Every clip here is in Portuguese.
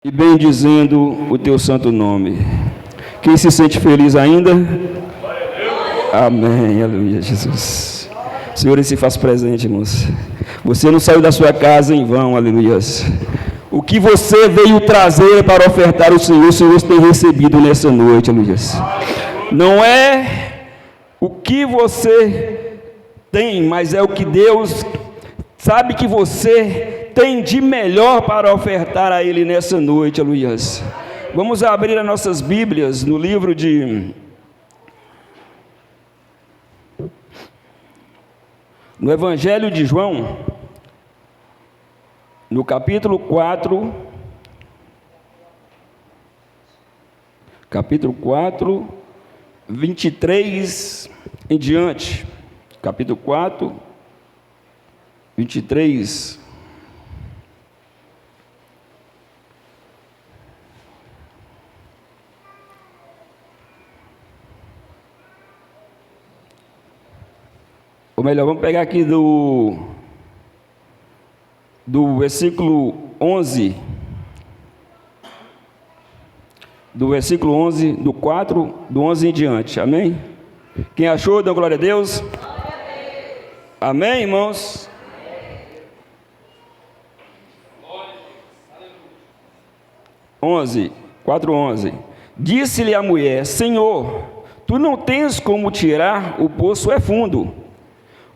e bendizendo o teu santo nome. Quem se sente feliz ainda? Amém, aleluia, Jesus. O Senhor se faz presente, irmãos. Você não saiu da sua casa em vão, aleluia. O que você veio trazer para ofertar ao Senhor, o Senhor tem recebido nessa noite, aleluia. Não é o que você tem, mas é o que Deus sabe que você tem de melhor para ofertar a Ele nessa noite, aleluia. Vamos abrir as nossas Bíblias no livro no Evangelho de João, no capítulo 4, capítulo 4, 23 em diante, capítulo 4, 23. Ou melhor, vamos pegar aqui do versículo 11, do versículo 11, do 4, do 11 em diante, amém? Quem achou, dê glória a Deus. Amém, irmãos? 11, 4:11. Disse-lhe a mulher: Senhor, tu não tens como tirar, o poço é fundo.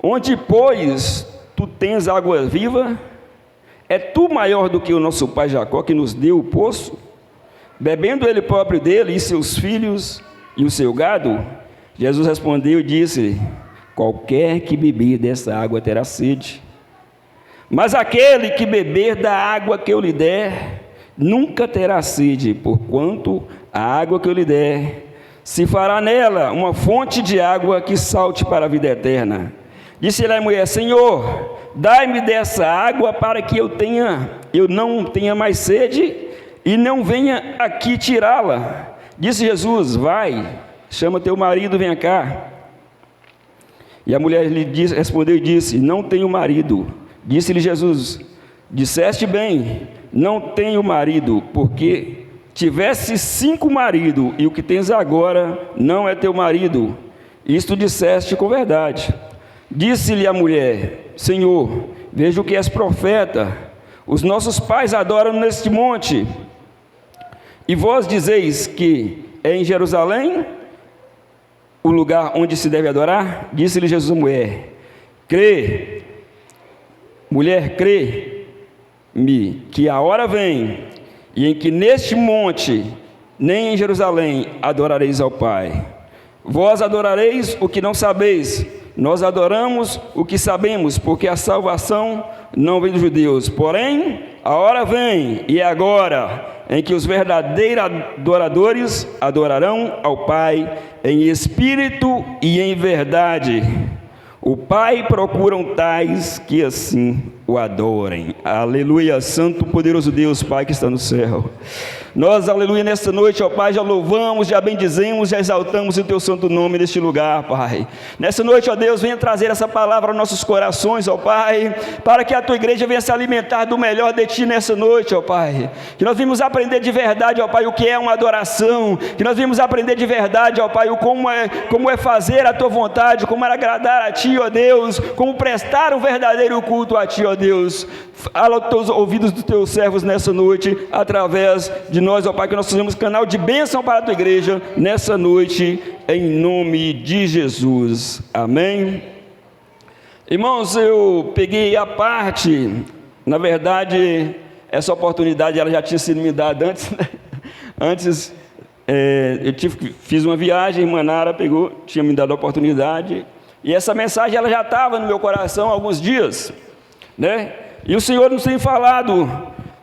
Onde, pois, tu tens água viva? É tu maior do que o nosso pai Jacó, que nos deu o poço, bebendo ele próprio dele, e seus filhos, e o seu gado? Jesus respondeu e disse: qualquer que beber dessa água terá sede, mas aquele que beber da água que eu lhe der, nunca terá sede, porquanto a água que eu lhe der, se fará nela uma fonte de água que salte para a vida eterna. Disse-lhe a mulher: Senhor, dai-me dessa água para que eu não tenha mais sede e não venha aqui tirá-la. Disse Jesus: vai, chama teu marido, venha cá. E a mulher respondeu e disse: não tenho marido. Disse-lhe Jesus: disseste bem, não tenho marido, porque tivesse 5 maridos, e o que tens agora não é teu marido. Isto disseste com verdade. Disse-lhe a mulher: Senhor, vejo que és profeta. Os nossos pais adoram neste monte, e vós dizeis que é em Jerusalém o lugar onde se deve adorar? Disse-lhe Jesus à mulher: mulher, crê-me, que a hora vem, e em que neste monte, nem em Jerusalém, adorareis ao Pai. Vós adorareis o que não sabeis, nós adoramos o que sabemos, porque a salvação não vem dos judeus. Porém, a hora vem, e é agora, em que os verdadeiros adoradores adorarão ao Pai em espírito e em verdade. O Pai procuram tais que assim o adorem. Aleluia, santo poderoso Deus, Pai que está no céu. Nós, aleluia, nesta noite, ó Pai, já louvamos, já bendizemos, já exaltamos o Teu santo nome neste lugar, Pai. Nessa noite, ó Deus, venha trazer essa palavra aos nossos corações, ó Pai, para que a Tua igreja venha se alimentar do melhor de Ti nessa noite, ó Pai. Que nós vimos aprender de verdade, ó Pai, o que é uma adoração. Que nós vimos aprender de verdade, ó Pai, como é fazer a Tua vontade, como é agradar a Ti, ó Deus, como prestar um verdadeiro culto a Ti, ó Deus. Fala aos ouvidos dos Teus servos nessa noite, através de nós, ó Pai, que nós sejamos canal de bênção para a Tua igreja nessa noite, em nome de Jesus. Amém. Irmãos, eu peguei a parte, na verdade, essa oportunidade ela já tinha sido me dada antes, né? Antes, fiz uma viagem, a irmã Nara tinha me dado a oportunidade, e essa mensagem ela já estava no meu coração há alguns dias, né? E o Senhor nos tem falado.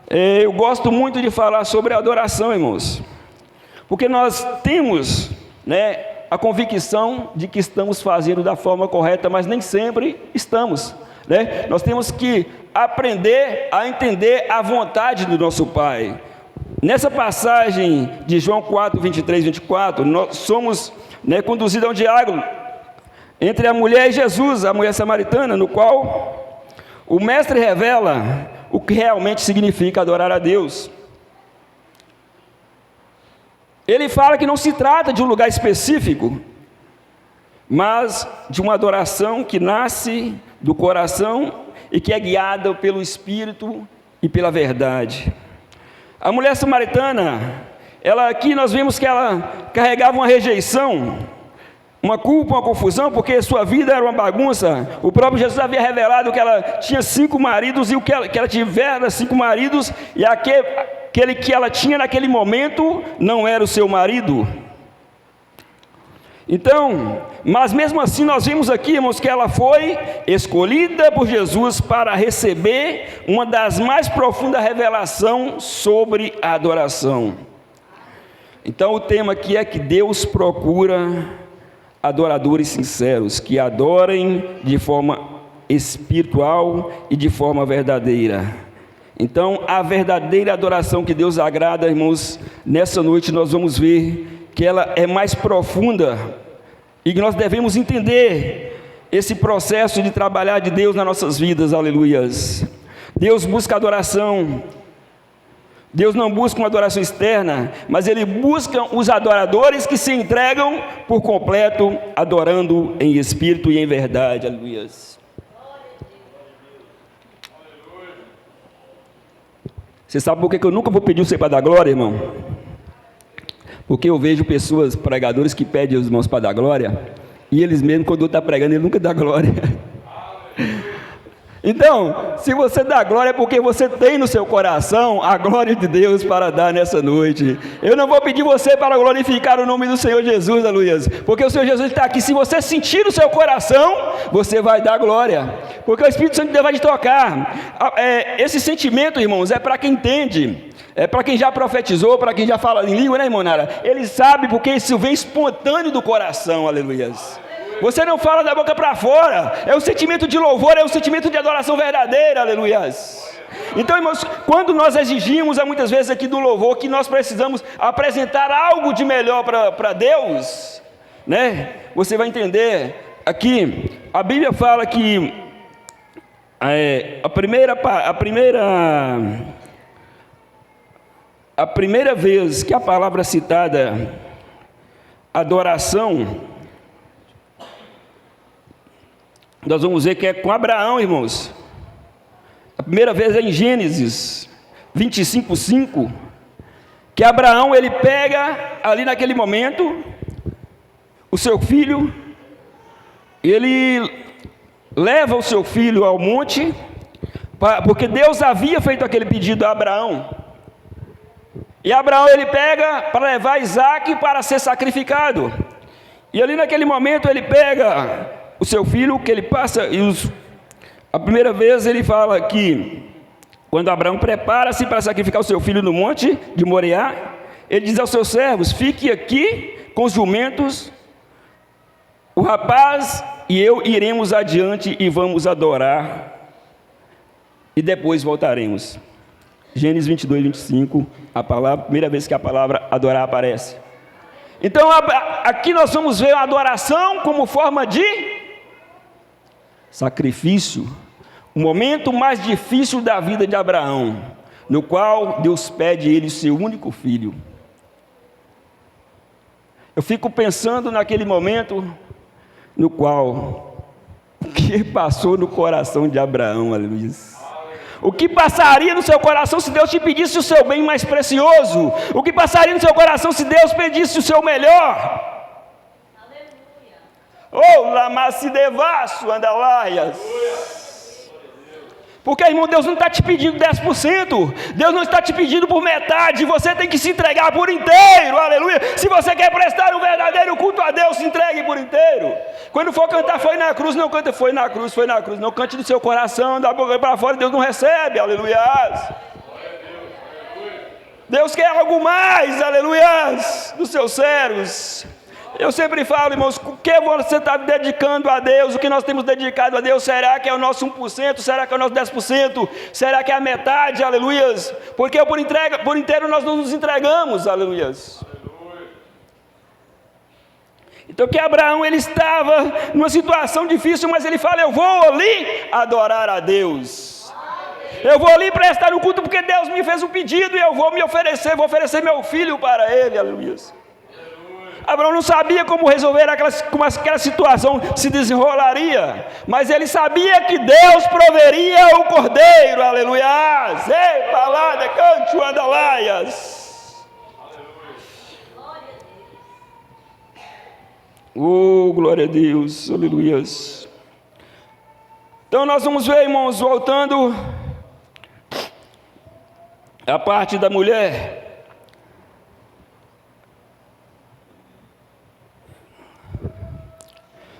Eu gosto muito de falar sobre adoração, irmãos, porque nós temos, né, a convicção de que estamos fazendo da forma correta, mas nem sempre estamos, né? Nós temos que aprender a entender a vontade do nosso Pai. Nessa passagem de João 4, 23, 24, nós somos, né, conduzidos a um diálogo entre a mulher e Jesus, a mulher samaritana, no qual o mestre revela o que realmente significa adorar a Deus. ele fala que não se trata de um lugar específico, mas de uma adoração que nasce do coração e que é guiada pelo Espírito e pela verdade. A mulher samaritana, aqui nós vimos que ela carregava uma rejeição, uma culpa, uma confusão, porque sua vida era uma bagunça. O próprio Jesus havia revelado que ela tinha 5 maridos, e o que ela tivera 5 maridos, e aquele que ela tinha naquele momento não era o seu marido. Então, mas mesmo assim nós vimos aqui, irmãos, que ela foi escolhida por Jesus para receber uma das mais profundas revelações sobre a adoração. Então o tema aqui é que Deus procura adoradores sinceros, que adorem de forma espiritual e de forma verdadeira. Então a verdadeira adoração que Deus agrada, irmãos, nessa noite nós vamos ver que ela é mais profunda e que nós devemos entender esse processo de trabalhar de Deus nas nossas vidas, aleluias. Deus busca adoração. Deus não busca uma adoração externa, mas Ele busca os adoradores que se entregam por completo, adorando em espírito e em verdade, aleluias. Você sabe por que eu nunca vou pedir você para dar glória, irmão? Porque eu vejo pessoas, pregadores, que pedem aos irmãos para dar glória, e eles mesmos, quando está pregando, ele nunca dá glória. Então, se você dá glória, é porque você tem no seu coração a glória de Deus para dar nessa noite. Eu não vou pedir você para glorificar o nome do Senhor Jesus, aleluia, porque o Senhor Jesus está aqui. Se você sentir no seu coração, você vai dar glória, porque o Espírito Santo de Deus vai te tocar. Esse sentimento, irmãos, é para quem entende, é para quem já profetizou, para quem já fala em língua, né, irmã Nara? Ele sabe, porque isso vem espontâneo do coração, aleluia. Você não fala da boca para fora, é um sentimento de louvor, é um sentimento de adoração verdadeira, aleluias. Então, irmãos, quando nós exigimos muitas vezes aqui do louvor que nós precisamos apresentar algo de melhor para Deus, né? Você vai entender aqui, a Bíblia fala que a primeira vez que a palavra citada, adoração, nós vamos ver que é com Abraão, irmãos. A primeira vez é em Gênesis 25:5, que Abraão, ele pega ali naquele momento o seu filho, ele leva o seu filho ao monte, porque Deus havia feito aquele pedido a Abraão, e Abraão, ele pega para levar Isaque para ser sacrificado, e ali naquele momento ele pega o seu filho, que ele passa, a primeira vez ele fala que, quando Abraão prepara-se para sacrificar o seu filho no monte de Moriá, ele diz aos seus servos: fique aqui com os jumentos, o rapaz e eu iremos adiante e vamos adorar, e depois voltaremos. Gênesis 22:25, a primeira vez que a palavra adorar aparece. Então aqui nós vamos ver a adoração como forma de sacrifício, o momento mais difícil da vida de Abraão, no qual Deus pede a ele o seu único filho. Eu fico pensando naquele momento no qual, o que passou no coração de Abraão, aleluia. O que passaria no seu coração se Deus te pedisse o seu bem mais precioso? O que passaria no seu coração se Deus pedisse o seu melhor? Oh, lamacidevasso, andalaias. Porque, irmão, Deus não está te pedindo 10%, Deus não está te pedindo por metade, você tem que se entregar por inteiro, aleluia. Se você quer prestar um verdadeiro culto a Deus, se entregue por inteiro. Quando for cantar foi na cruz, não canta foi na cruz, não cante do seu coração, da boca para fora, Deus não recebe, aleluia. Deus quer algo mais, aleluia, dos seus servos. Eu sempre falo, irmãos, o que você está dedicando a Deus, o que nós temos dedicado a Deus, será que é o nosso 1%, será que é o nosso 10%, será que é a metade, aleluias? Porque por inteiro nós não nos entregamos, aleluias. Então que Abraão, ele estava numa situação difícil, mas ele fala: eu vou ali adorar a Deus. Eu vou ali prestar o culto porque Deus me fez um pedido e eu vou me oferecer, vou oferecer meu filho para ele, aleluia. Abraão não sabia como resolver como aquela situação se desenrolaria, mas ele sabia que Deus proveria o cordeiro, aleluia. Ei, palada, cante o andalaias. Oh, glória a Deus, aleluia. Então nós vamos ver, irmãos, voltando a parte da mulher.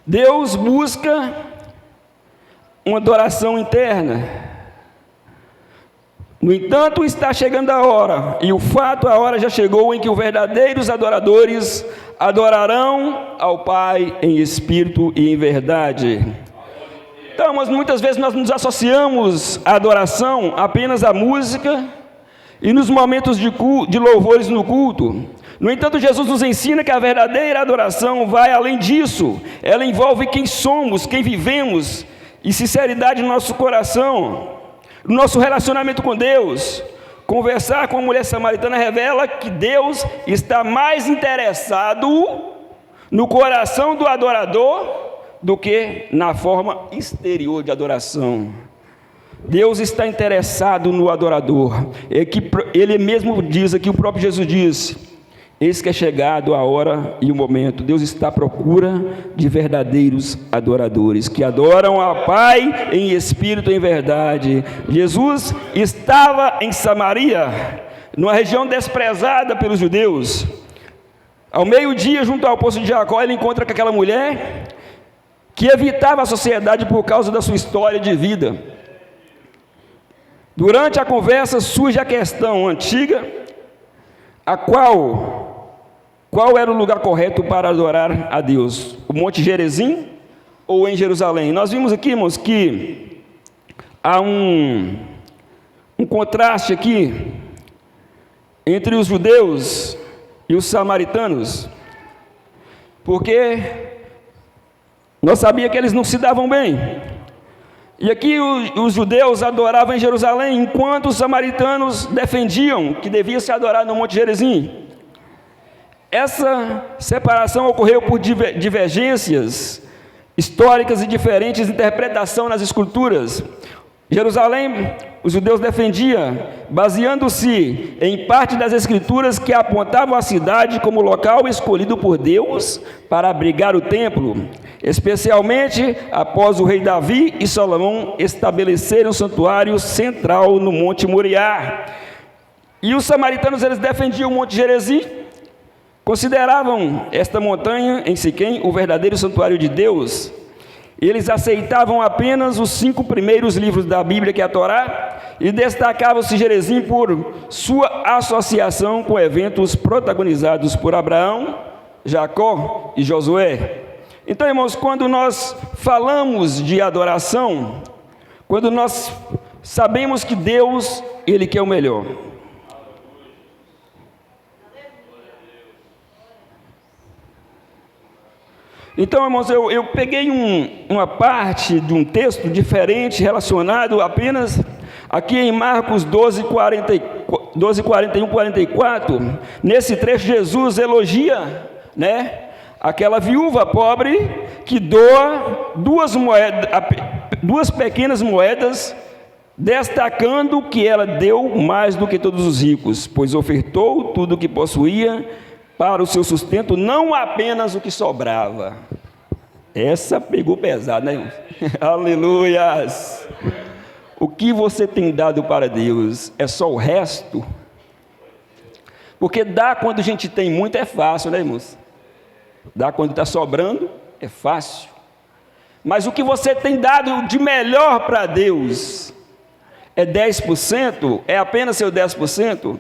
Deus busca uma adoração interna. No entanto, está chegando a hora, e o fato, a hora já chegou, em que os verdadeiros adoradores adorarão ao Pai em espírito e em verdade. Então, mas muitas vezes nós nos associamos à adoração apenas à música e nos momentos de louvores no culto. No entanto, Jesus nos ensina que a verdadeira adoração vai além disso. Ela envolve quem somos, quem vivemos, e sinceridade no nosso coração, no nosso relacionamento com Deus. Conversar com a mulher samaritana revela que Deus está mais interessado no coração do adorador do que na forma exterior de adoração. Deus está interessado no adorador. Ele mesmo diz aqui, o próprio Jesus diz: eis que é chegado a hora e o momento. Deus está à procura de verdadeiros adoradores, que adoram ao Pai em espírito e em verdade. Jesus estava em Samaria, numa região desprezada pelos judeus. Ao meio-dia, junto ao poço de Jacó, ele encontra com aquela mulher que evitava a sociedade por causa da sua história de vida. Durante a conversa surge a questão antiga, a qual era o lugar correto para adorar a Deus? O Monte Gerizim ou em Jerusalém? Nós vimos aqui, irmãos, que há um contraste aqui entre os judeus e os samaritanos, porque nós sabíamos que eles não se davam bem. E aqui os judeus adoravam em Jerusalém, enquanto os samaritanos defendiam que devia se adorar no Monte Gerizim. Essa separação ocorreu por divergências históricas e diferentes interpretações nas escrituras. Jerusalém, os judeus defendiam, baseando-se em parte das escrituras que apontavam a cidade como local escolhido por Deus para abrigar o templo, especialmente após o rei Davi e Salomão estabelecerem um santuário central no Monte Moriá. E os samaritanos, eles defendiam o Monte Gerizim, consideravam esta montanha em Siquém o verdadeiro santuário de Deus. Eles aceitavam apenas os 5 primeiros livros da Bíblia, que é a Torá, e destacavam-se Gerizim por sua associação com eventos protagonizados por Abraão, Jacó e Josué. Então, irmãos, quando nós falamos de adoração, quando nós sabemos que Deus, Ele quer o melhor. Então, irmãos, eu peguei uma parte de um texto diferente, relacionado apenas aqui em Marcos 12, 41, 44. Nesse trecho, Jesus elogia, aquela viúva pobre que doa duas pequenas moedas, destacando que ela deu mais do que todos os ricos, pois ofertou tudo o que possuía para o seu sustento, não apenas o que sobrava. Essa pegou pesado, né, irmãos? Aleluias! O que você tem dado para Deus é só o resto? Porque dar quando a gente tem muito é fácil, né, irmãos? Dar quando está sobrando é fácil. Mas o que você tem dado de melhor para Deus é 10%? É apenas seu 10%?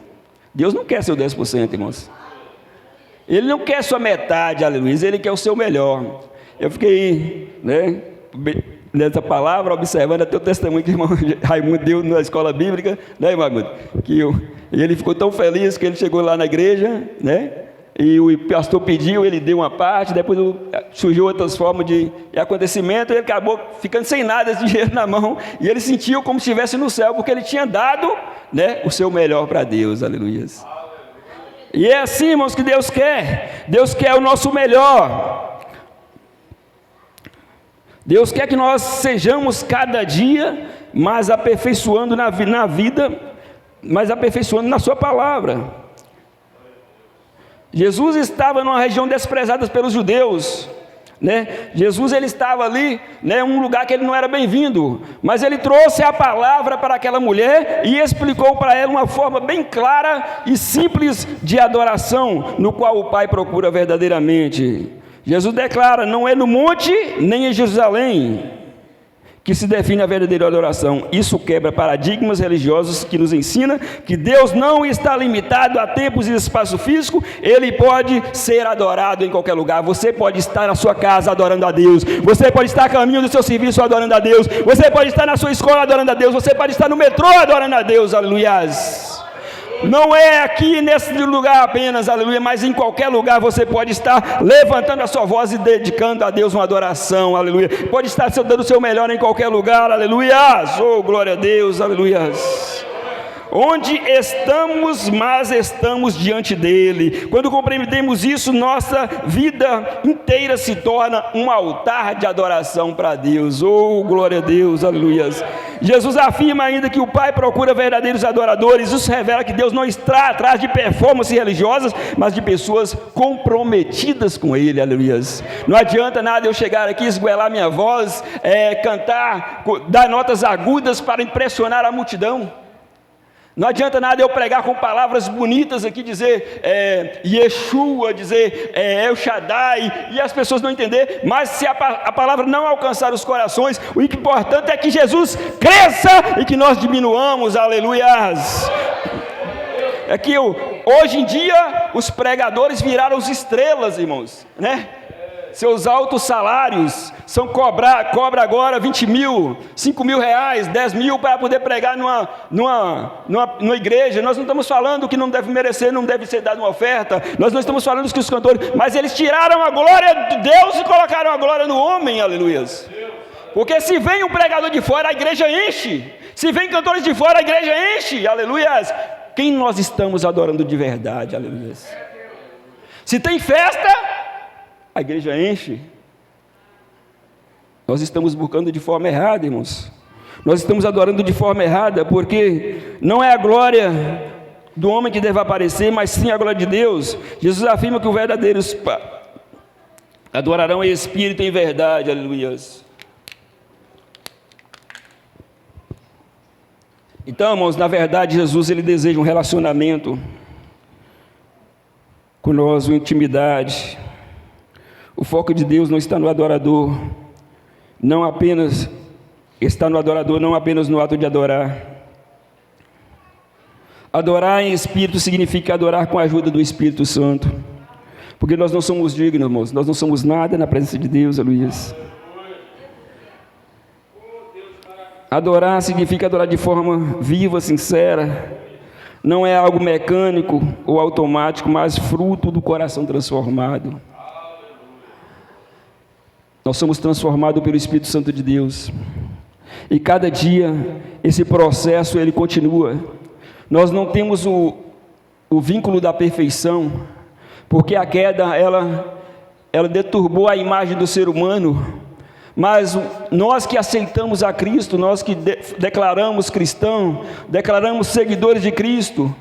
Deus não quer seu 10%, irmãos. Ele não quer sua metade, aleluia, Ele quer o seu melhor. Eu fiquei, nessa palavra, observando até o testemunho que o irmão Raimundo deu na escola bíblica, irmão Raimundo? E ele ficou tão feliz que ele chegou lá na igreja, e o pastor pediu, ele deu uma parte, depois surgiu outras formas de acontecimento, e ele acabou ficando sem nada, esse dinheiro na mão, e ele sentiu como se estivesse no céu, porque ele tinha dado, né, o seu melhor para Deus, aleluia. E é assim, irmãos, que Deus quer o nosso melhor. Deus quer que nós sejamos cada dia mais aperfeiçoando na vida, mais aperfeiçoando na sua palavra. Jesus estava numa região desprezada pelos judeus, né? Jesus, ele estava ali, né, um lugar que ele não era bem-vindo, mas ele trouxe a palavra para aquela mulher e explicou para ela uma forma bem clara e simples de adoração, no qual o Pai procura verdadeiramente. Jesus declara: não é no monte nem em Jerusalém que se define a verdadeira adoração. Isso quebra paradigmas religiosos que nos ensina que Deus não está limitado a tempos e espaço físico. Ele pode ser adorado em qualquer lugar. Você pode estar na sua casa adorando a Deus, você pode estar a caminho do seu serviço adorando a Deus, você pode estar na sua escola adorando a Deus, você pode estar no metrô adorando a Deus, aleluias. Não é aqui nesse lugar apenas, aleluia, mas em qualquer lugar você pode estar levantando a sua voz e dedicando a Deus uma adoração, aleluia. Pode estar dando o seu melhor em qualquer lugar, aleluia. Oh, glória a Deus, aleluia. Onde estamos, mas estamos diante dele. Quando compreendemos isso, nossa vida inteira se torna um altar de adoração para Deus. Oh, glória a Deus, aleluia. Jesus afirma ainda que o Pai procura verdadeiros adoradores. Isso revela que Deus não está atrás de performances religiosas, mas de pessoas comprometidas com ele, aleluia. Não adianta nada eu chegar aqui, esgoelar minha voz, cantar, dar notas agudas para impressionar a multidão. Não adianta nada eu pregar com palavras bonitas aqui, dizer Yeshua, dizer El Shaddai, e as pessoas não entenderem, mas se a palavra não alcançar os corações, o importante é que Jesus cresça e que nós diminuamos, aleluias. É que hoje em dia os pregadores viraram as estrelas, irmãos, né? Seus altos salários cobra agora 20 mil, 5 mil reais, 10 mil para poder pregar numa igreja. Nós não estamos falando que não deve merecer, não deve ser dada uma oferta. Nós não estamos falando que os cantores, mas eles tiraram a glória de Deus e colocaram a glória no homem, aleluia. Porque se vem um pregador de fora, a igreja enche. Se vem cantores de fora, a igreja enche, aleluia. Quem nós estamos adorando de verdade, aleluia? Se tem festa, a igreja enche. Nós estamos buscando de forma errada, irmãos. Nós estamos adorando de forma errada, porque não é a glória do homem que deve aparecer, mas sim a glória de Deus. Jesus afirma que os verdadeiros adorarão em espírito e em verdade, aleluia. Então, irmãos, na verdade, Jesus, ele deseja um relacionamento com nós, uma intimidade. O foco de Deus não está no adorador, não apenas está no adorador, não apenas no ato de adorar. Adorar em espírito significa adorar com a ajuda do Espírito Santo, porque nós não somos dignos, irmãos, nós não somos nada na presença de Deus, aleluia. Adorar significa adorar de forma viva, sincera, não é algo mecânico ou automático, mas fruto do coração transformado. Nós somos transformados pelo Espírito Santo de Deus, e cada dia esse processo ele continua. Nós não temos o vínculo da perfeição, porque a queda ela deturbou a imagem do ser humano, mas nós que aceitamos a Cristo, nós que declaramos cristão, declaramos seguidores de Cristo,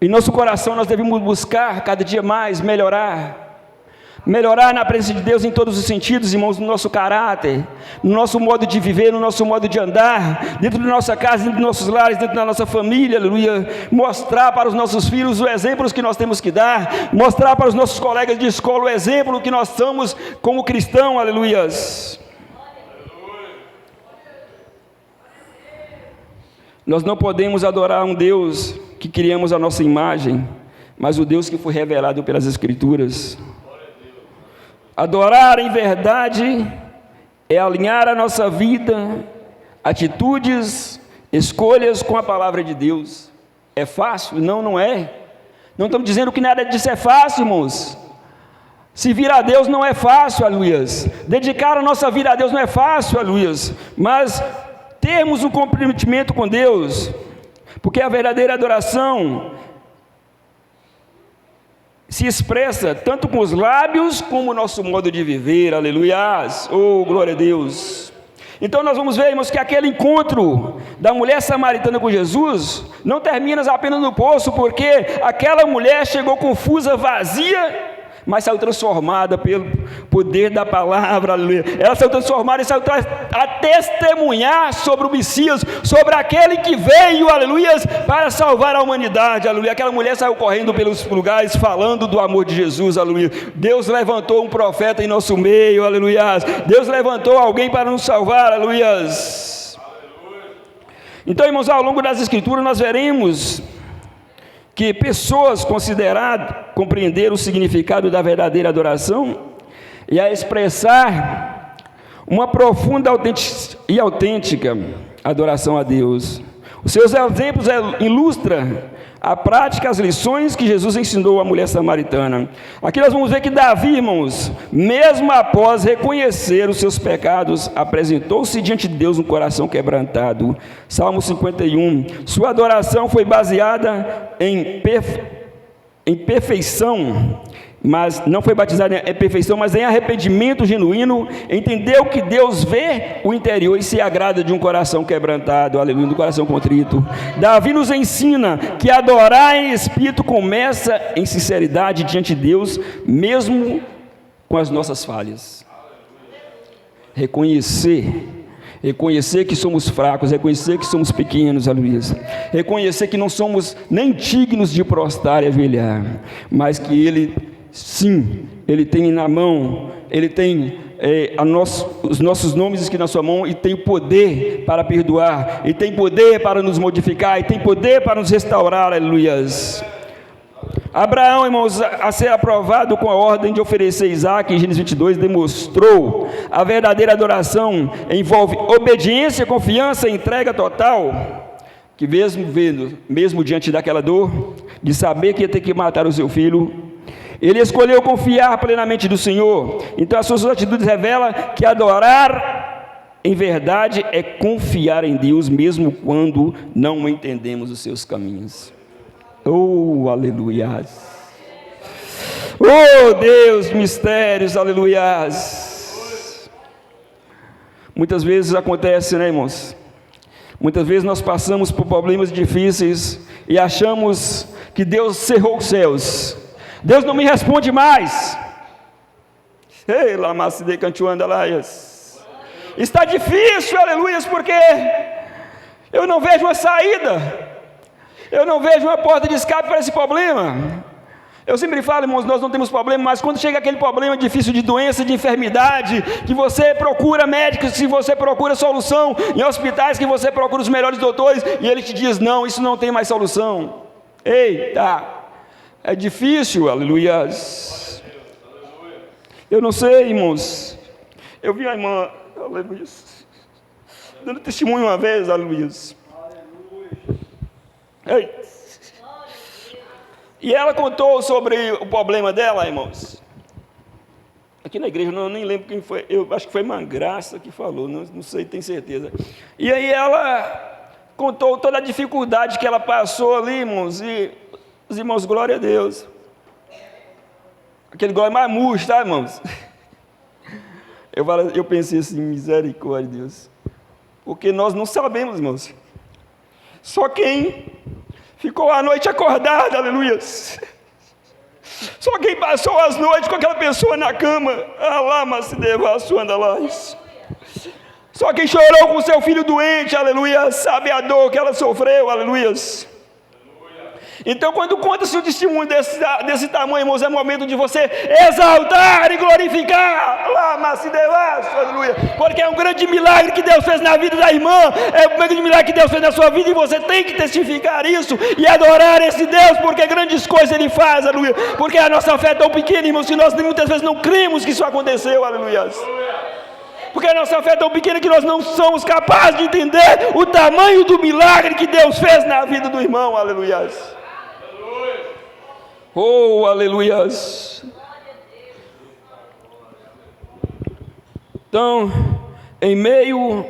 em nosso coração nós devemos buscar cada dia mais melhorar na presença de Deus em todos os sentidos, irmãos, no nosso caráter, no nosso modo de viver, no nosso modo de andar, dentro da nossa casa, dentro dos nossos lares, dentro da nossa família, aleluia. Mostrar para os nossos filhos os exemplos que nós temos que dar, mostrar para os nossos colegas de escola o exemplo que nós somos como cristão, aleluia. Nós não podemos adorar um Deus que criamos a nossa imagem, mas o Deus que foi revelado pelas Escrituras. Adorar em verdade é alinhar a nossa vida, atitudes, escolhas com a palavra de Deus. É fácil? Não, não é. Não estamos dizendo que nada disso é fácil, irmãos. Servir a Deus não é fácil, aleluias. Dedicar a nossa vida a Deus não é fácil, aleluias. Mas termos um comprometimento com Deus, porque a verdadeira adoração se expressa tanto com os lábios como o nosso modo de viver, aleluias. Oh, glória a Deus. Então nós vamos ver, irmãos, que aquele encontro da mulher samaritana com Jesus não termina apenas no poço, porque aquela mulher chegou confusa, vazia, mas saiu transformada pelo poder da palavra, aleluia. Ela saiu transformada e saiu a testemunhar sobre o Messias, sobre aquele que veio, aleluia, para salvar a humanidade, aleluia. Aquela mulher saiu correndo pelos lugares, falando do amor de Jesus, aleluia. Deus levantou um profeta em nosso meio, aleluia. Deus levantou alguém para nos salvar, aleluia. Então, irmãos, ao longo das Escrituras nós veremos que pessoas compreenderam o significado da verdadeira adoração e a expressar uma profunda e autêntica adoração a Deus. Os seus exemplos ilustram a prática, as lições que Jesus ensinou à mulher samaritana. Aqui nós vamos ver que Davi, irmãos, mesmo após reconhecer os seus pecados, apresentou-se diante de Deus um coração quebrantado. Salmo 51, sua adoração foi baseada em perfeição, mas não foi batizada em perfeição, mas em arrependimento genuíno. Entendeu que Deus vê o interior e se agrada de um coração quebrantado, aleluia, de um coração contrito. Davi nos ensina que adorar em espírito começa em sinceridade diante de Deus, mesmo com as nossas falhas. Reconhecer que somos fracos, reconhecer que somos pequenos, aleluia. Reconhecer que não somos nem dignos de prostrar e ajoelhar, mas que Ele, sim, Ele tem na mão, Ele tem os nossos nomes escritos na sua mão, e tem o poder para perdoar, e tem poder para nos modificar, e tem poder para nos restaurar, aleluias. Abraão, irmãos, a ser aprovado com a ordem de oferecer Isaque em Gênesis 22, demonstrou a verdadeira adoração. Envolve obediência, confiança, entrega total, que mesmo diante daquela dor, de saber que ia ter que matar o seu filho, ele escolheu confiar plenamente do Senhor. Então as suas atitudes revelam que adorar em verdade é confiar em Deus, mesmo quando não entendemos os seus caminhos. Oh, aleluias. Oh, Deus, mistérios, aleluias. Muitas vezes acontece, né, irmãos? Muitas vezes nós passamos por problemas difíceis e achamos que Deus cerrou os céus. Deus não me responde mais. Ei, lamacide cantuanda laias. Está difícil, aleluias, porque eu não vejo uma saída. Eu não vejo uma porta de escape para esse problema. Eu sempre falo, irmãos, nós não temos problema, mas quando chega aquele problema difícil de doença, de enfermidade, que você procura médicos, que você procura solução, em hospitais que você procura os melhores doutores, e ele te diz, não, isso não tem mais solução. Eita, é difícil, aleluias. Eu não sei, irmãos, eu vi a irmã, aleluia, dando testemunho uma vez, aleluia. Ei. E ela contou sobre o problema dela, irmãos. Aqui na igreja, eu nem lembro quem foi, eu acho que foi Mangraça que falou, não sei, tenho certeza. E aí ela contou toda a dificuldade que ela passou ali, irmãos, e os irmãos, glória a Deus. Aquele glória mais murcho, tá, irmãos? Eu pensei assim, misericórdia, Deus. Porque nós não sabemos, irmãos. Só quem ficou a noite acordado, aleluia. Só quem passou as noites com aquela pessoa na cama, só quem chorou com seu filho doente, aleluia, sabe a dor que ela sofreu, aleluia. Então, quando conta-se um testemunho desse tamanho, irmãos, é momento de você exaltar e glorificar, aleluia, porque é um grande milagre que Deus fez na vida da irmã, é um grande milagre que Deus fez na sua vida, e você tem que testificar isso e adorar esse Deus, porque grandes coisas Ele faz, aleluia, porque a nossa fé é tão pequena, irmãos, que nós muitas vezes não cremos que isso aconteceu, aleluia. Porque a nossa fé é tão pequena que nós não somos capazes de entender o tamanho do milagre que Deus fez na vida do irmão, aleluia. Oh, aleluias. Então, em meio,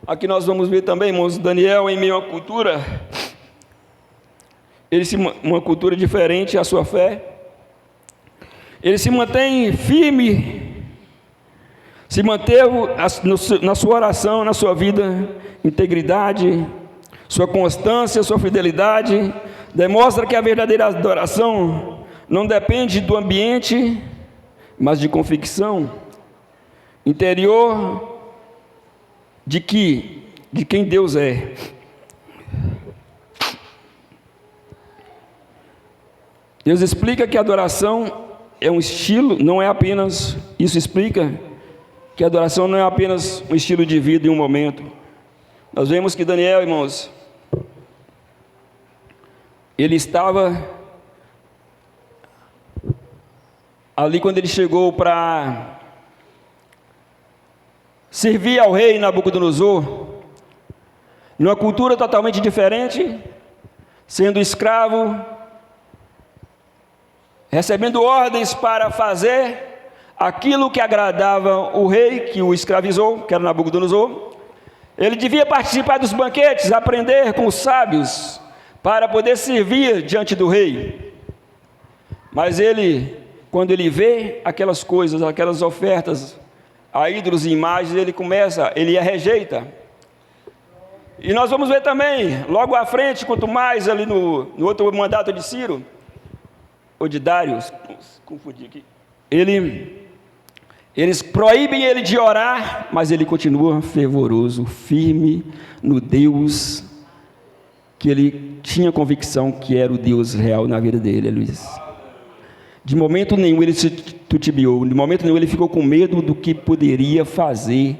aqui nós vamos ver também, irmãos, Daniel em meio a uma cultura, uma cultura diferente à sua fé, ele se mantém firme, se manteve na sua oração, na sua vida, integridade, sua constância, sua fidelidade, demonstra que a verdadeira adoração não depende do ambiente, mas de convicção interior de quem Deus é. Deus explica que a adoração é um estilo, não é apenas, isso explica que a adoração não é apenas um estilo de vida em um momento. Nós vemos que Daniel, irmãos, ele estava ali quando ele chegou para servir ao rei Nabucodonosor, numa cultura totalmente diferente, sendo escravo, recebendo ordens para fazer aquilo que agradava o rei que o escravizou, que era Nabucodonosor. Ele devia participar dos banquetes, aprender com os sábios, para poder servir diante do rei. Mas ele, quando ele vê aquelas coisas, aquelas ofertas a ídolos e imagens, ele a rejeita. E nós vamos ver também, logo à frente, quanto mais ali no outro mandato de Ciro, ou de Dário, confundi aqui, eles proíbem ele de orar, mas ele continua fervoroso, firme no Deus que ele tinha convicção que era o Deus real na vida dele, Luiz. De momento nenhum ele se titubeou, de momento nenhum ele ficou com medo do que poderia fazer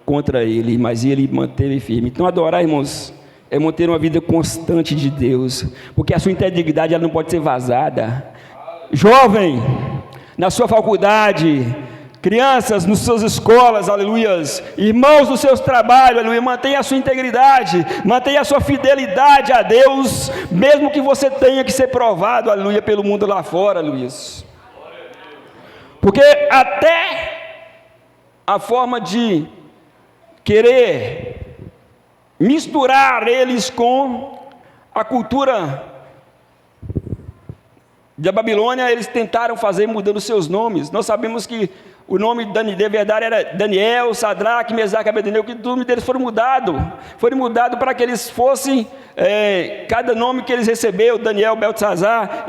contra ele, mas ele manteve firme. Então adorar, irmãos, é manter uma vida constante de Deus, porque a sua integridade ela não pode ser vazada. Jovem, na sua faculdade, crianças nas suas escolas, aleluias, irmãos nos seus trabalhos, aleluia, mantenha a sua integridade, mantenha a sua fidelidade a Deus, mesmo que você tenha que ser provado, aleluia, pelo mundo lá fora, aleluia. Porque até a forma de querer misturar eles com a cultura da Babilônia, eles tentaram fazer mudando seus nomes. Nós sabemos que o nome de verdade era Daniel, Sadraque, Mesaque e Abednego, que o nome deles foram mudados para que eles fossem, cada nome que eles receberam, Daniel, Beltesazar,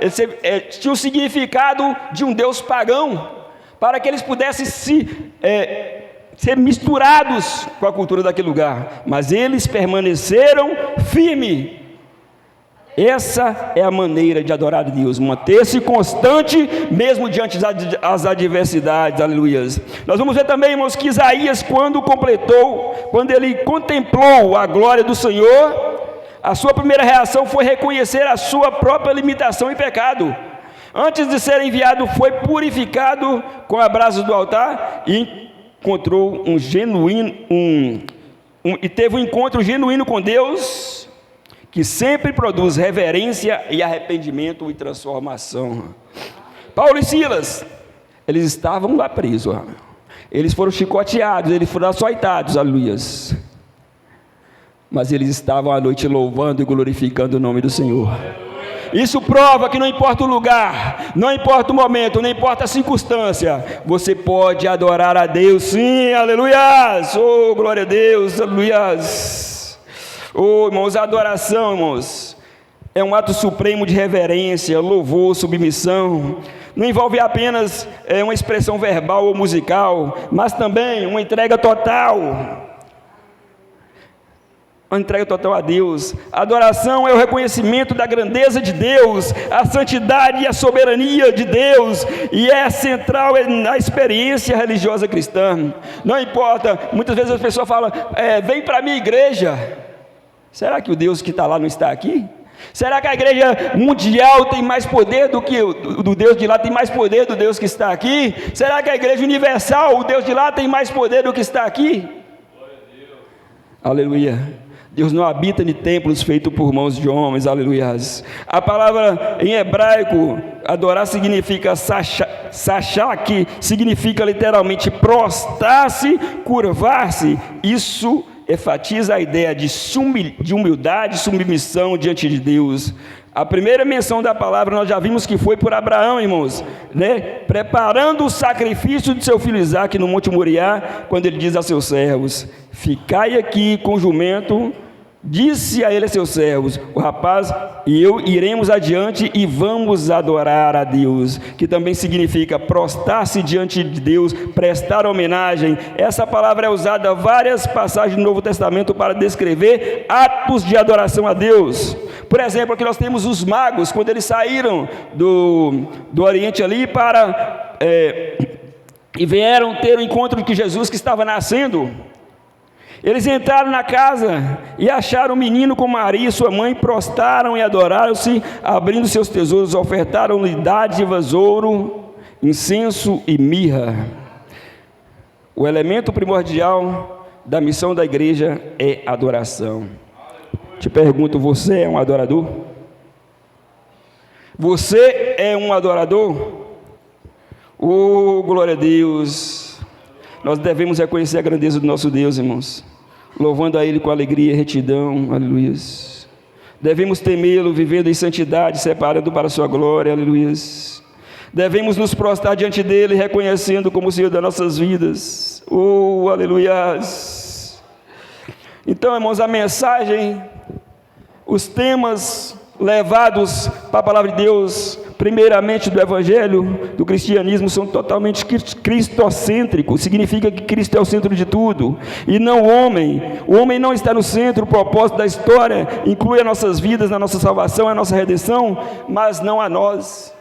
tinha o significado de um deus pagão, para que eles pudessem ser misturados com a cultura daquele lugar, mas eles permaneceram firmes. Essa é a maneira de adorar a Deus, manter-se constante mesmo diante das adversidades, aleluia. Nós vamos ver também, irmãos, que Isaías, quando ele contemplou a glória do Senhor, a sua primeira reação foi reconhecer a sua própria limitação e pecado. Antes de ser enviado, foi purificado com a brasa do altar e encontrou e teve um encontro genuíno com Deus, que sempre produz reverência e arrependimento e transformação. Paulo e Silas, eles estavam lá presos, eles foram chicoteados, eles foram açoitados, aleluias, mas eles estavam à noite louvando e glorificando o nome do Senhor. Isso prova que não importa o lugar, não importa o momento, não importa a circunstância, você pode adorar a Deus, sim, aleluias, oh, glória a Deus, aleluias. Oh, irmãos, a adoração, irmãos, é um ato supremo de reverência, louvor, submissão. Não envolve apenas uma expressão verbal ou musical, mas também uma entrega total. Uma entrega total a Deus. A adoração é o reconhecimento da grandeza de Deus, a santidade e a soberania de Deus, e é central na experiência religiosa cristã. Não importa, muitas vezes as pessoas falam, vem para a minha igreja. Será que o Deus que está lá não está aqui? Será que a igreja mundial tem mais poder do que o Deus de lá, tem mais poder do Deus que está aqui? Será que a igreja universal, o Deus de lá, tem mais poder do que está aqui? Aleluia. Deus não habita em templos feitos por mãos de homens, aleluias. A palavra em hebraico, adorar, significa sachá, que significa literalmente prostrar-se, curvar-se. Isso enfatiza a ideia de humildade, submissão diante de Deus. A primeira menção da palavra nós já vimos que foi por Abraão, irmãos, né? Preparando o sacrifício de seu filho Isaque no Monte Moriá, quando ele diz a seus servos: ficai aqui com o jumento. Disse a ele a seus servos, o rapaz e eu iremos adiante e vamos adorar a Deus, que também significa prostrar-se diante de Deus, prestar homenagem. Essa palavra é usada em várias passagens do Novo Testamento para descrever atos de adoração a Deus. Por exemplo, aqui nós temos os magos, quando eles saíram do Oriente ali e vieram ter o encontro de Jesus que estava nascendo. Eles entraram na casa e acharam o menino com Maria e sua mãe, prostraram e adoraram-se, abrindo seus tesouros, ofertaram-lhe dádivas, ouro, incenso e mirra. O elemento primordial da missão da igreja é adoração. Te pergunto, você é um adorador? Você é um adorador? Oh, glória a Deus! Nós devemos reconhecer a grandeza do nosso Deus, irmãos, louvando a Ele com alegria e retidão, aleluia. Devemos temê-lo, vivendo em santidade, separando para a sua glória, aleluia. Devemos nos prostrar diante dEle, reconhecendo como o Senhor das nossas vidas, oh, aleluia. Então, irmãos, a mensagem, os temas levados para a palavra de Deus, primeiramente do Evangelho, do cristianismo, são totalmente cristocêntricos. Significa que Cristo é o centro de tudo, e não o homem. O homem não está no centro. O propósito da história inclui as nossas vidas, a nossa salvação, a nossa redenção, mas não a nós,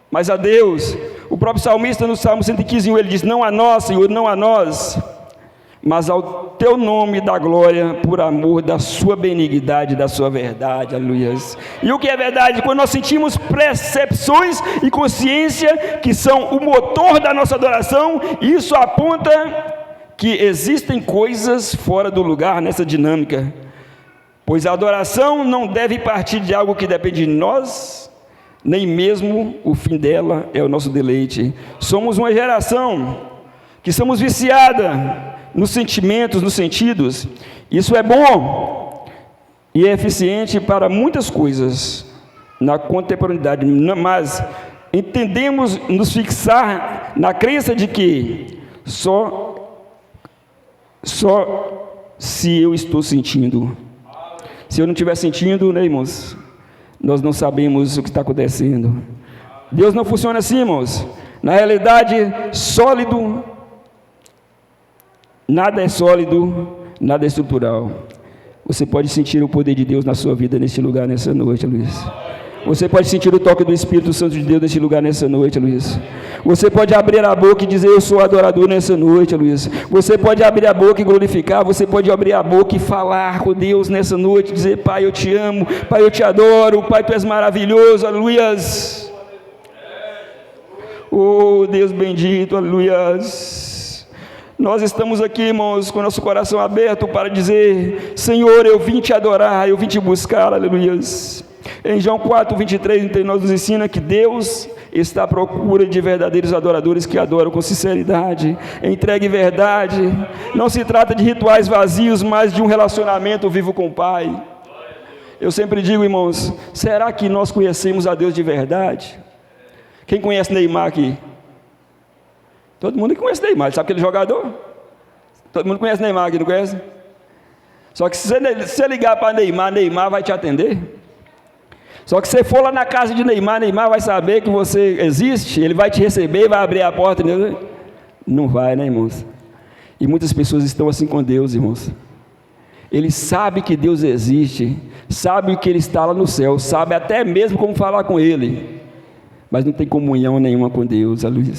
mas a Deus. O próprio salmista no Salmo 115, ele diz: não a nós, Senhor, não a nós, mas ao teu nome da glória, por amor da sua benignidade, da sua verdade, aleluia. E o que é verdade? Quando nós sentimos percepções e consciência que são o motor da nossa adoração, isso aponta que existem coisas fora do lugar nessa dinâmica, pois a adoração não deve partir de algo que depende de nós, nem mesmo o fim dela é o nosso deleite. Somos uma geração que somos viciada nos sentimentos, nos sentidos. Isso é bom e é eficiente para muitas coisas na contemporaneidade, mas entendemos nos fixar na crença de que só se eu estou sentindo. Se eu não estiver sentindo, né, irmãos, nós não sabemos o que está acontecendo. Deus não funciona assim, irmãos. Na realidade, sólido, nada é sólido, nada é estrutural. Você pode sentir o poder de Deus na sua vida neste lugar, nessa noite, Luiz. Você pode sentir o toque do Espírito Santo de Deus neste lugar, nessa noite, Luiz. Você pode abrir a boca e dizer: eu sou adorador nessa noite, Luiz. Você pode abrir a boca e glorificar. Você pode abrir a boca e falar com Deus nessa noite, dizer: Pai, eu te amo, Pai, eu te adoro, Pai, tu és maravilhoso, aleluia. Oh, Deus bendito, aleluia. Nós estamos aqui, irmãos, com nosso coração aberto para dizer: Senhor, eu vim te adorar, eu vim te buscar, aleluia. Em João 4, 23, nós nos ensina que Deus está à procura de verdadeiros adoradores que adoram com sinceridade, entregue verdade. Não se trata de rituais vazios, mas de um relacionamento vivo com o Pai. Eu sempre digo, irmãos, será que nós conhecemos a Deus de verdade? Quem conhece Neymar aqui? Todo mundo conhece Neymar, sabe aquele jogador? Todo mundo conhece Neymar aqui, não conhece? Só que se você ligar para Neymar, Neymar vai te atender. Só que se você for lá na casa de Neymar, Neymar vai saber que você existe, ele vai te receber, vai abrir a porta. Não vai, né, irmãos? E muitas pessoas estão assim com Deus, irmãos. Ele sabe que Deus existe, sabe que Ele está lá no céu, sabe até mesmo como falar com Ele, mas não tem comunhão nenhuma com Deus, aleluia.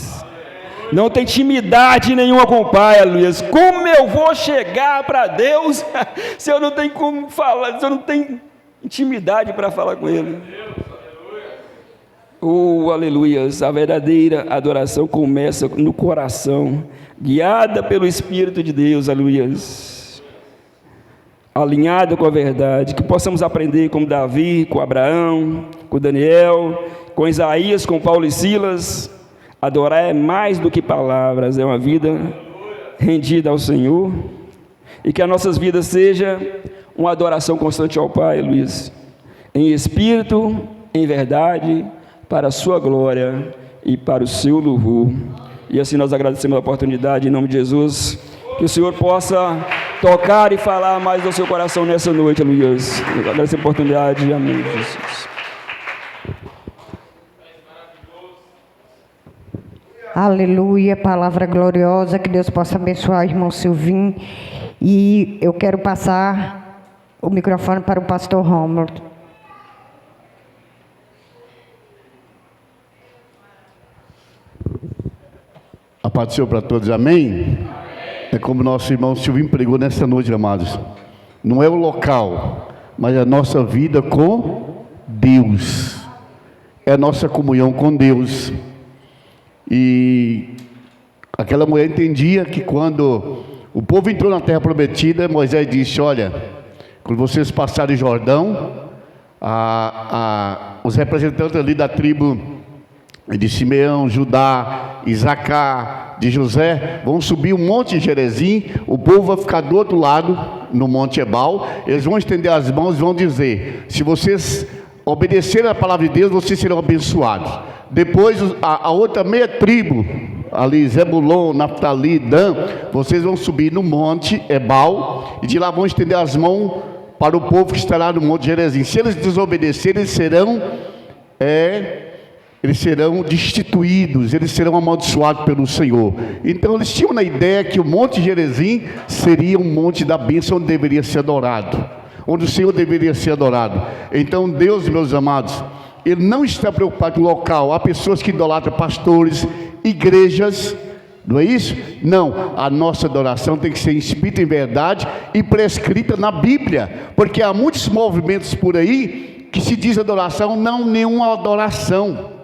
Não tem intimidade nenhuma com o Pai, aleluia. Como eu vou chegar para Deus se eu não tenho como falar, se eu não tenho intimidade para falar com Ele? Oh, aleluia. A verdadeira adoração começa no coração, guiada pelo Espírito de Deus, aleluia. alinhado com a verdade, que possamos aprender com Davi, com Abraão, com Daniel, com Isaías, com Paulo e Silas. Adorar é mais do que palavras, é uma vida rendida ao Senhor, e que as nossas vidas seja uma adoração constante ao Pai, Luiz, em espírito, em verdade, para a sua glória e para o seu louvor. E assim nós agradecemos a oportunidade, em nome de Jesus, que o Senhor possa tocar e falar mais ao seu coração nessa noite, Luiz. Agradeço a oportunidade, amém, Jesus. Aleluia, palavra gloriosa, que Deus possa abençoar o irmão Silvinho. E eu quero passar o microfone para o pastor Rômulo. A paz do Senhor para todos, amém? É como nosso irmão Silvinho pregou nesta noite, amados. Não é o local, mas a nossa vida com Deus. É a nossa comunhão com Deus. E aquela mulher entendia que quando o povo entrou na terra prometida, Moisés disse: olha, quando vocês passarem o Jordão, os representantes ali da tribo de Simeão, Judá, Isacar, de José, vão subir o monte Gerizim, o povo vai ficar do outro lado, no monte Ebal, eles vão estender as mãos e vão dizer: se vocês obedecerem a palavra de Deus, vocês serão abençoados. Depois a outra meia tribo, ali Zebulon, Naftali, Dan, vocês vão subir no monte Ebal, e de lá vão estender as mãos para o povo que estará no monte Gerizim. Se eles desobedecerem, eles serão destituídos, eles serão amaldiçoados pelo Senhor. Então eles tinham na ideia que o monte Gerizim seria um monte da bênção onde deveria ser adorado, onde o Senhor deveria ser adorado. Então Deus, meus amados, Ele não está preocupado com o local. Há pessoas que idolatram pastores, igrejas, não é isso? Não, a nossa adoração tem que ser em espírito e em verdade e prescrita na Bíblia, porque há muitos movimentos por aí que se diz adoração, não nenhuma adoração.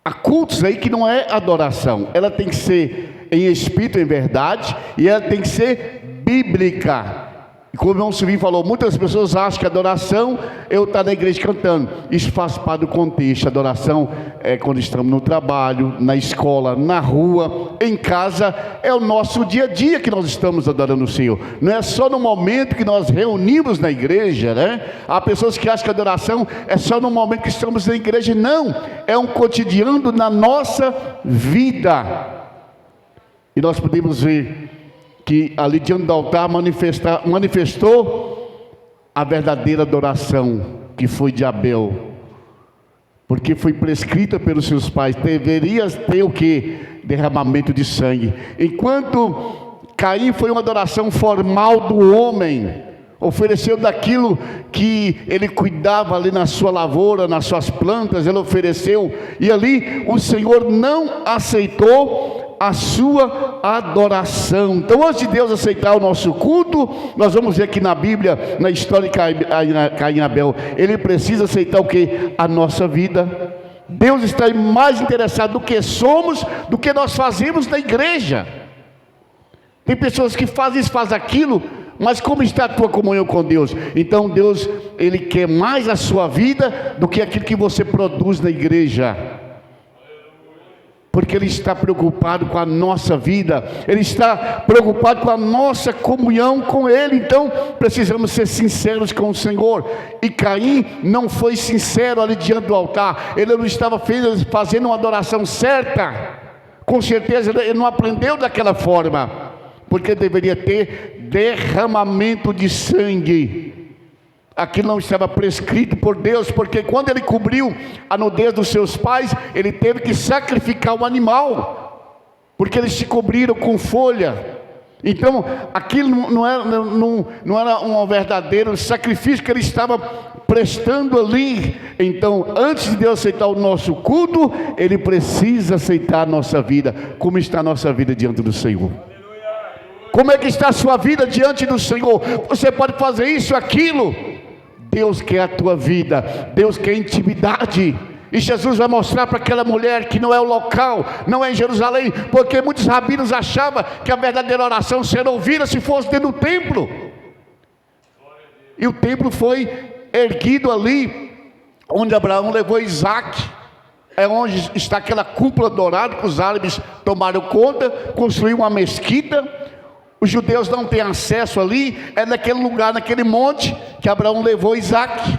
Há cultos aí que não é adoração, ela tem que ser em espírito e em verdade, e ela tem que ser bíblica. E como o irmão Silvinho falou, muitas pessoas acham que adoração é eu estar na igreja cantando. Isso faz parte do contexto. Adoração é quando estamos no trabalho, na escola, na rua, em casa. É o nosso dia a dia que nós estamos adorando o Senhor. Não é só no momento que nós reunimos na igreja, né? Há pessoas que acham que a adoração é só no momento que estamos na igreja. Não, é um cotidiano na nossa vida. E nós podemos ver que ali diante do altar manifestou a verdadeira adoração, que foi de Abel, porque foi prescrita pelos seus pais. Deveria ter o que? Derramamento de sangue. Enquanto Caim foi uma adoração formal do homem, ofereceu daquilo que ele cuidava ali na sua lavoura, nas suas plantas, ele ofereceu, e ali o Senhor não aceitou a sua adoração. Então, antes de Deus aceitar o nosso culto, nós vamos ver aqui na Bíblia, na história de Caim e Abel, ele precisa aceitar o que? A nossa vida. Deus está mais interessado no que somos, do que nós fazemos na igreja. Tem pessoas que fazem isso, fazem aquilo, mas como está a tua comunhão com Deus? Então Deus, Ele quer mais a sua vida do que aquilo que você produz na igreja, porque Ele está preocupado com a nossa vida, Ele está preocupado com a nossa comunhão com Ele. Então precisamos ser sinceros com o Senhor. E Caim não foi sincero ali diante do altar, ele não estava fazendo uma adoração certa. Com certeza ele não aprendeu daquela forma, porque deveria ter derramamento de sangue. Aquilo não estava prescrito por Deus, porque quando ele cobriu a nudez dos seus pais, ele teve que sacrificar um animal, porque eles se cobriram com folha. Então aquilo não era um verdadeiro sacrifício que ele estava prestando ali. Então, antes de Deus aceitar o nosso culto, Ele precisa aceitar a nossa vida. Como está a nossa vida diante do Senhor? Como é que está a sua vida diante do Senhor? Você pode fazer isso, aquilo. Deus quer a tua vida, Deus quer intimidade. E Jesus vai mostrar para aquela mulher que não é o local, não é em Jerusalém, porque muitos rabinos achavam que a verdadeira oração seria ouvida se fosse dentro do templo. E o templo foi erguido ali, onde Abraão levou Isaac. É onde está aquela cúpula dourada que os árabes tomaram conta, construíram uma mesquita. Os judeus não têm acesso ali, é naquele lugar, naquele monte, que Abraão levou Isaac.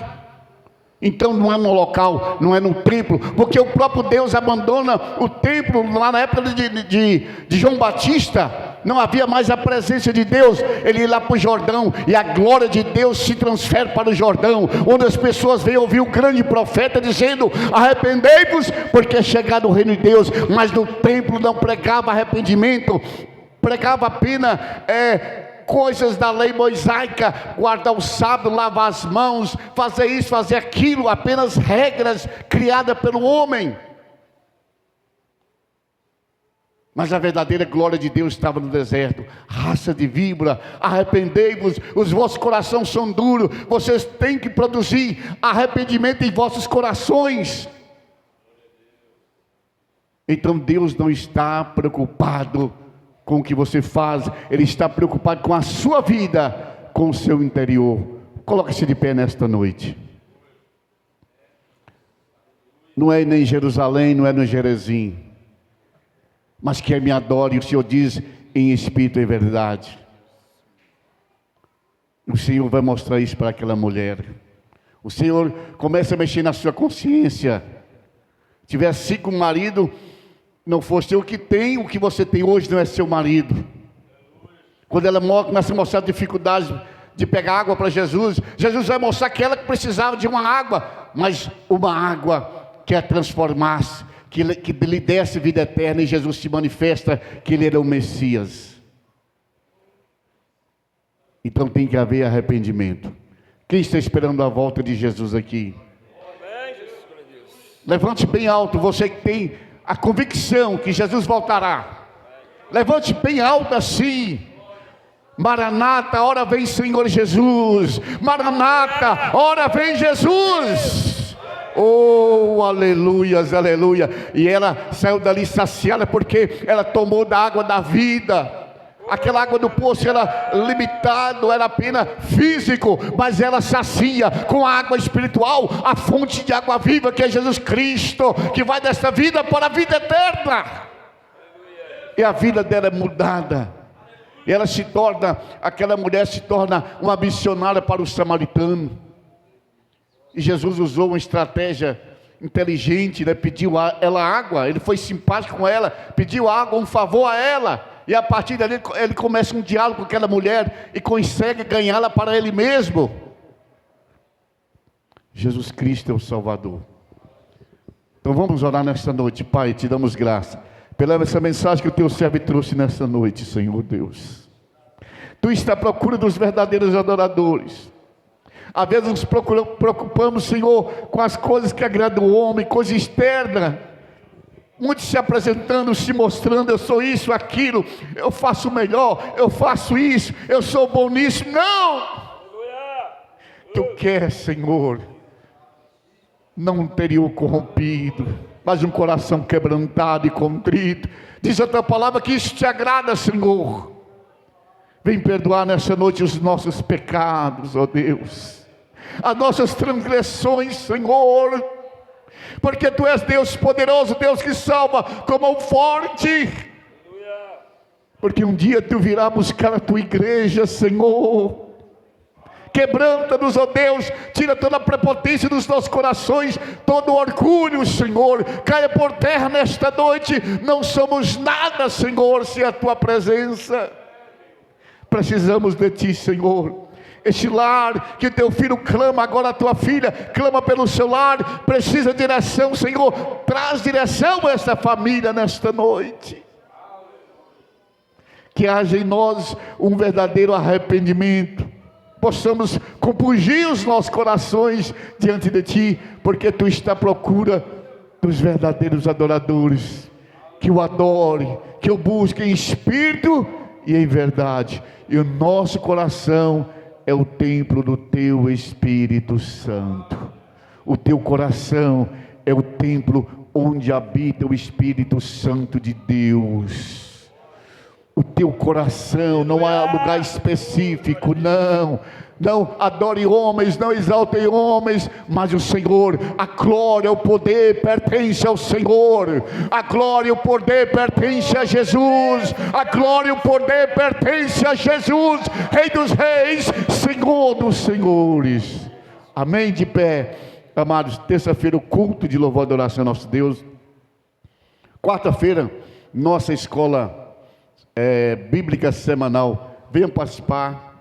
Então não é no local, não é no templo, porque o próprio Deus abandona o templo. Lá na época de João Batista, não havia mais a presença de Deus. Ele ia lá para o Jordão, e a glória de Deus se transfere para o Jordão, onde as pessoas vêm ouvir o grande profeta dizendo: arrependei-vos, porque é chegado o reino de Deus. Mas no templo não pregava arrependimento, pregava apenas coisas da lei mosaica, guardar o sábado, lavar as mãos, fazer isso, fazer aquilo, apenas regras criadas pelo homem. Mas a verdadeira glória de Deus estava no deserto. Raça de víbora, arrependei-vos, os vossos corações são duros, vocês têm que produzir arrependimento em vossos corações. Então Deus não está preocupado com o que você faz, Ele está preocupado com a sua vida, com o seu interior. Coloque-se de pé nesta noite. Não é nem em Jerusalém, não é no Gerezim, mas que me adore, o Senhor diz, em espírito e verdade. O Senhor vai mostrar isso para aquela mulher. O Senhor começa a mexer na sua consciência. Se tivesse 5 maridos, não fosse o que tem, o que você tem hoje não é seu marido. Quando ela começa a mostrar dificuldades de pegar água para Jesus, Jesus vai mostrar que ela precisava de uma água, mas uma água que a transformasse, que lhe desse vida eterna, e Jesus se manifesta que Ele era o Messias. Então tem que haver arrependimento. Quem está esperando a volta de Jesus aqui? Levante bem alto, você que tem a convicção que Jesus voltará. Levante bem alto assim: Maranata, ora vem Senhor Jesus. Maranata, ora vem Jesus. Oh, aleluias, aleluia. E ela saiu dali saciada, porque ela tomou da água da vida. Aquela água do poço era limitado, era apenas físico, mas ela sacia com a água espiritual, a fonte de água viva, que é Jesus Cristo, que vai desta vida para a vida eterna. E a vida dela é mudada. E ela se torna, aquela mulher se torna uma missionária para o samaritano. E Jesus usou uma estratégia inteligente, né? Pediu ela água, ele foi simpático com ela, pediu água, um favor a ela. E a partir dali ele começa um diálogo com aquela mulher e consegue ganhá-la para ele mesmo. Jesus Cristo é o Salvador. Então vamos orar nesta noite. Pai, te damos graça pela essa mensagem que o teu servo trouxe nesta noite, Senhor Deus. Tu está à procura dos verdadeiros adoradores. Às vezes nos preocupamos, Senhor, com as coisas que agradam o homem, coisa externa. Muitos se apresentando, se mostrando: eu sou isso, aquilo, eu faço melhor, eu faço isso, eu sou bom nisso. Não! Tu queres, Senhor, não um interior corrompido, mas um coração quebrantado e contrito. Diz a tua palavra que isso te agrada, Senhor. Vem perdoar nessa noite os nossos pecados, ó Deus, as nossas transgressões, Senhor, porque Tu és Deus poderoso, Deus que salva como um forte. Porque um dia Tu virá buscar a Tua igreja, Senhor. Quebranta-nos, ó Deus, tira toda a prepotência dos nossos corações, todo o orgulho, Senhor, caia por terra nesta noite. Não somos nada, Senhor, sem a Tua presença. Precisamos de Ti, Senhor. Este lar que Teu filho clama, agora a Tua filha clama pelo seu lar, precisa de direção, Senhor. Traz direção a esta família nesta noite. Que haja em nós um verdadeiro arrependimento, possamos compungir os nossos corações diante de Ti, porque Tu está à procura dos verdadeiros adoradores, que o adore, que o busque em espírito e em verdade. E o nosso coração é o templo do Teu Espírito Santo. O Teu coração é o templo onde habita o Espírito Santo de Deus. O teu coração, não há lugar específico, não. Não adore homens, não exaltem homens, mas o Senhor, a glória, o poder pertence ao Senhor. A glória e o poder pertence a Jesus. A glória e o poder pertence a Jesus, Rei dos reis, Senhor dos senhores. Amém? De pé, amados. Terça-feira, o culto de louvor e adoração ao nosso Deus. Quarta-feira, nossa escola bíblica semanal. Venham participar.